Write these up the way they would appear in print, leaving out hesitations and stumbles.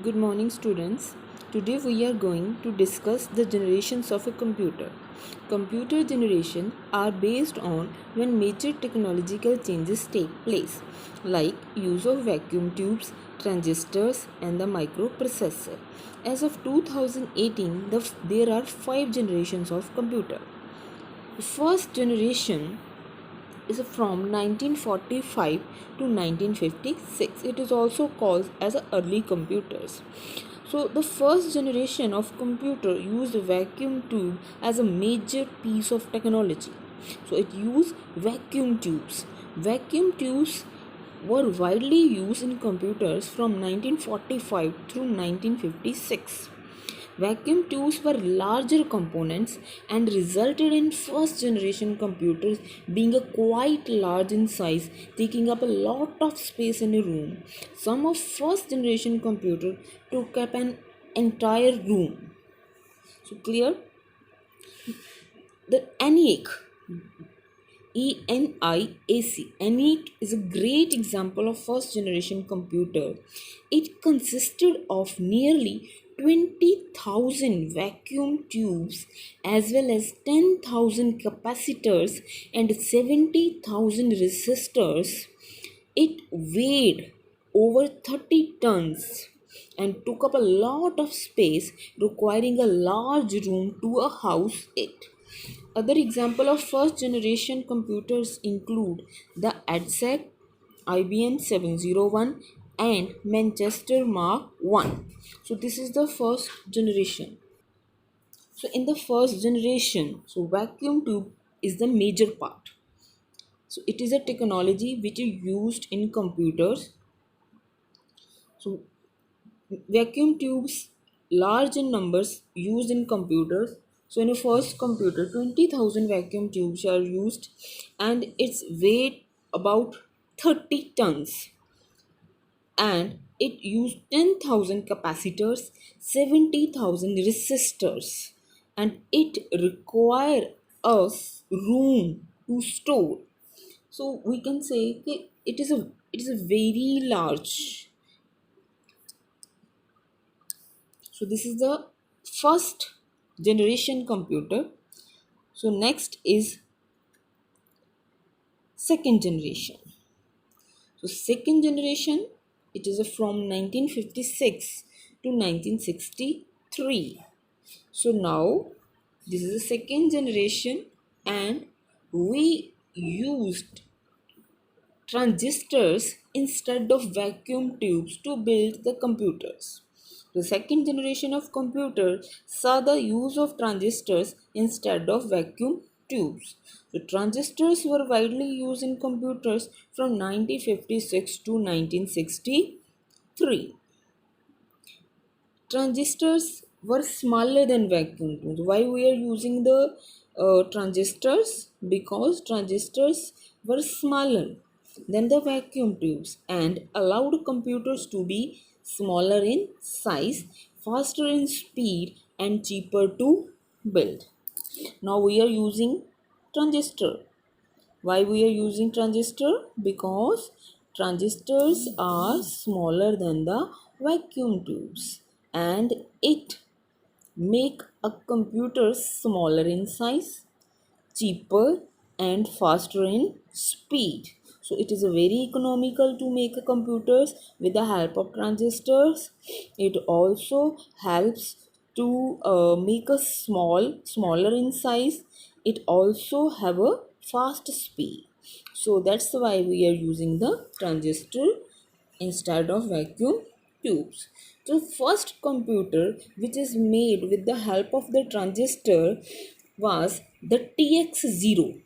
Good morning, students. Today we are going to discuss the generations of a computer. Computer generation are based on when major technological changes take place, like use of vacuum tubes, transistors, and the microprocessor. As of 2018, there are 5 generations of computer. The first generation is from 1945 to 1956. It is also called as early computers. So the first generation of computer used vacuum tube as a major piece of technology. So it used vacuum tubes. Vacuum tubes were widely used in computers from 1945 through 1956. Vacuum tubes were larger components and resulted in first generation computers being a quite large in size, taking up a lot of space in a room. Some of first generation computers took up an entire room. So clear? The ENIAC, ENIAC is a great example of first generation computer. It consisted of nearly 20,000 vacuum tubes as well as 10,000 capacitors and 70,000 resistors. It weighed over 30 tons and took up a lot of space, requiring a large room to house it. Other example of first generation computers include the EDSEC, IBM 701 and Manchester Mark 1. So this is the first generation. So in the first generation, so vacuum tube is the major part. So it is a technology which is used in computers. So vacuum tubes large in numbers used in computers. So in a first computer 20,000 vacuum tubes are used and its weight about 30 tons, and it used 10,000 capacitors, 70,000 resistors, and it require us room to store. So we can say that it is a very large. So this is the first generation computer. So next is second generation. So second generation, it is from 1956 to 1963. So now this is the second generation and we used transistors instead of vacuum tubes to build the computers. The second generation of computers saw the use of transistors instead of vacuum tubes. The transistors were widely used in computers from 1956 to 1963. Transistors were smaller than vacuum tubes. Why we are using the transistors? Because transistors were smaller than the vacuum tubes and allowed computers to be smaller in size, faster in speed, and cheaper to build. Now we are using transistor. Why we are using transistor? Because transistors are smaller than the vacuum tubes and it make a computer smaller in size, cheaper and faster in speed. So it is a very economical to make a computers with the help of transistors. It also helps to make a smaller in size. It also have a fast speed. So that's why we are using the transistor instead of vacuum tubes. The first computer which is made with the help of the transistor was the TX0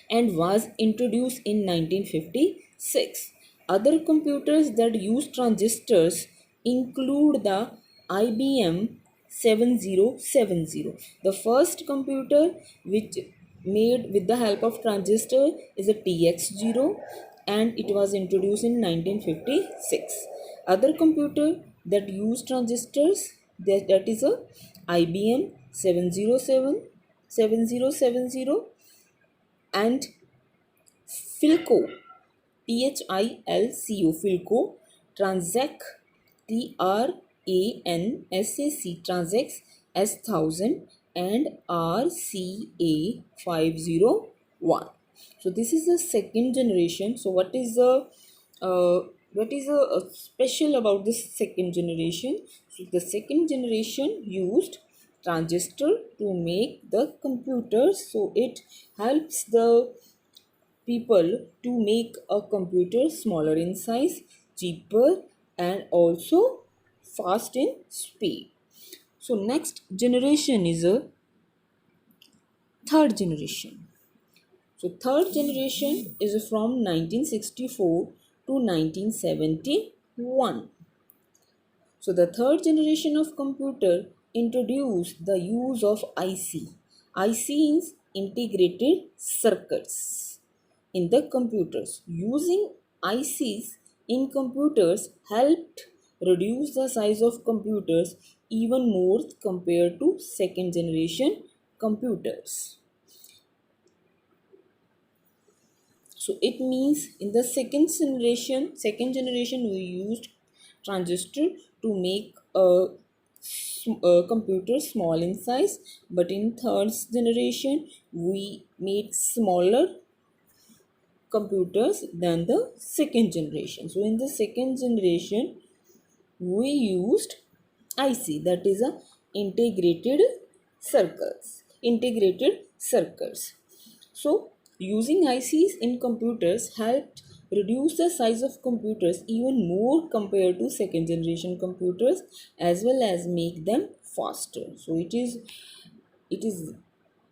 and was introduced in 1956. Other computers that use transistors include the IBM 7070. The first computer which made with the help of transistor is a TX0 and it was introduced in 1956. Other computer that use transistors, that is a IBM 707 7070 and Philco THILCO, Philco, Transac, TRANSAC, Transacs S1000, and RCA 501. So this is the second generation. So uh, what is special about this second generation? So the second generation used transistor to make the computers. So it helps the people to make a computer smaller in size, cheaper, and also fast in speed. So next generation is a third generation. So third generation is from 1964 to 1971. So the third generation of computer introduced the use of IC. IC is integrated circuits in the computers. Using ICs in computers helped reduce the size of computers even more compared to second generation computers. So it means in the second generation we used transistor to make a computer small in size, but in third generation we made smaller computers than the second generation. So in the second generation we used IC, that is a integrated circuits. So using ICs in computers helped reduce the size of computers even more compared to second generation computers, as well as make them faster. So it is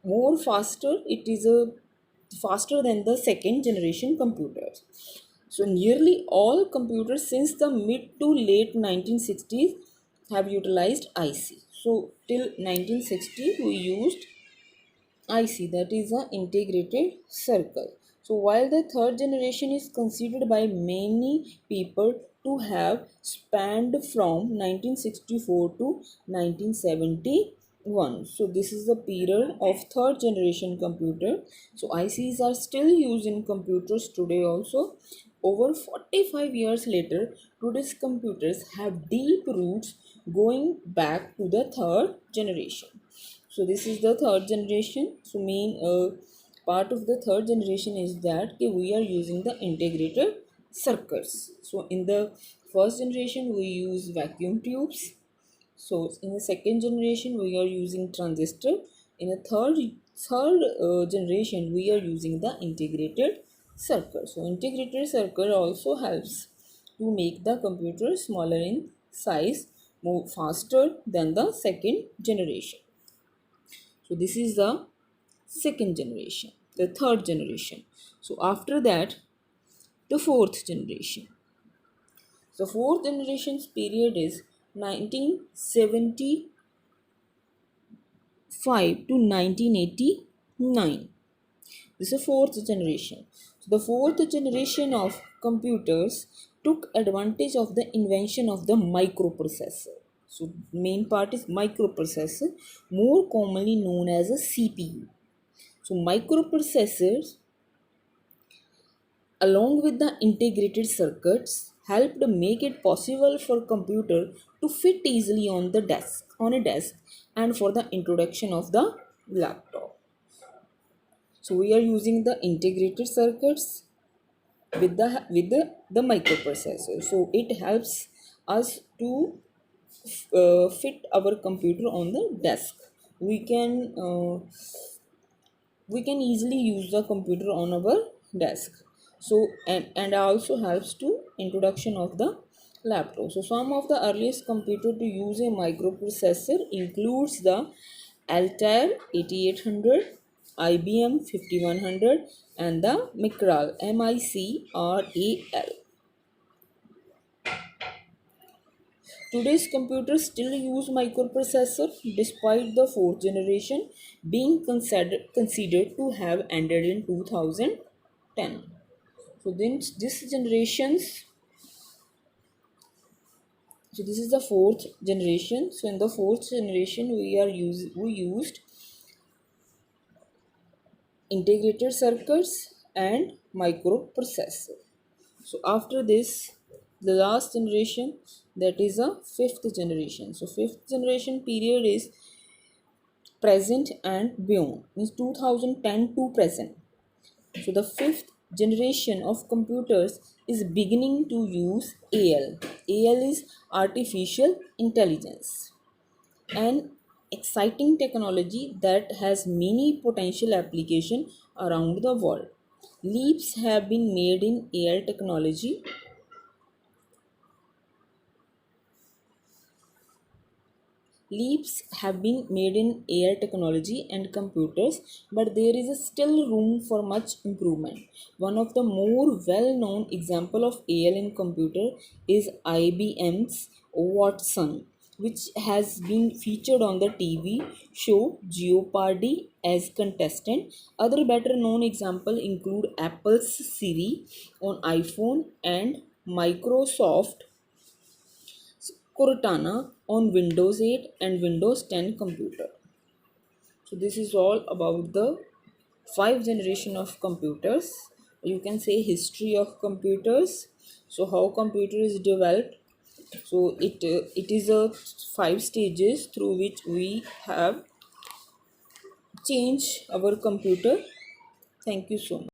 more faster, it is a faster than the second generation computers. So nearly all computers since the mid to late 1960s have utilized IC. So till 1960 we used IC, that is an integrated circle. So while the third generation is considered by many people to have spanned from 1964 to 1971. So this is the period of third generation computer. So ICs are still used in computers today also. Over 45 years later, today's computers have deep roots going back to the third generation. So this is the third generation. So main part of the third generation is that we are using the integrated circuits. So in the first generation we use vacuum tubes. So in the second generation we are using transistor. In the third generation we are using the integrated circuit. So integrated circuit also helps to make the computer smaller in size, more faster than the second generation. So this is the second generation, the third generation. So after that, the fourth generation. The fourth generation's period is 1975 to 1989. This is the fourth generation. So the fourth generation of computers took advantage of the invention of the microprocessor. So main part is microprocessor, more commonly known as a CPU. So microprocessors along with the integrated circuits helped make it possible for computer to fit easily on a desk and for the introduction of the laptop. So we are using the integrated circuits with the microprocessor. So it helps us to fit our computer on the desk. We can we can easily use the computer on our desk. So and also helps to introduction of the laptop. So some of the earliest computer to use a microprocessor includes the Altair 8800, IBM 5100, and the Micral MICRAL. Today's computers still use microprocessor despite the fourth generation being considered to have ended in 2010. So then this is the fourth generation. So in the fourth generation we used integrated circuits and microprocessor. So after this, the last generation, that is a fifth generation. So fifth generation period is present and beyond, means 2010 to present. So the fifth generation of computers is beginning to use AL. AL is artificial intelligence, an exciting technology that has many potential application around the world. Leaps have been made in AL technology. Leaps have been made in AI technology and computers, but there is still room for much improvement. One of the more well-known example of AI in computer is IBM's Watson, which has been featured on the TV show Jeopardy as contestant. Other better known example include Apple's Siri on iPhone and Microsoft Cortana on Windows 8 and Windows 10 computer. So this is all about the five generation of computers. You can say history of computers. So how computer is developed. So it is a five stages through which we have changed our computer. Thank you so much.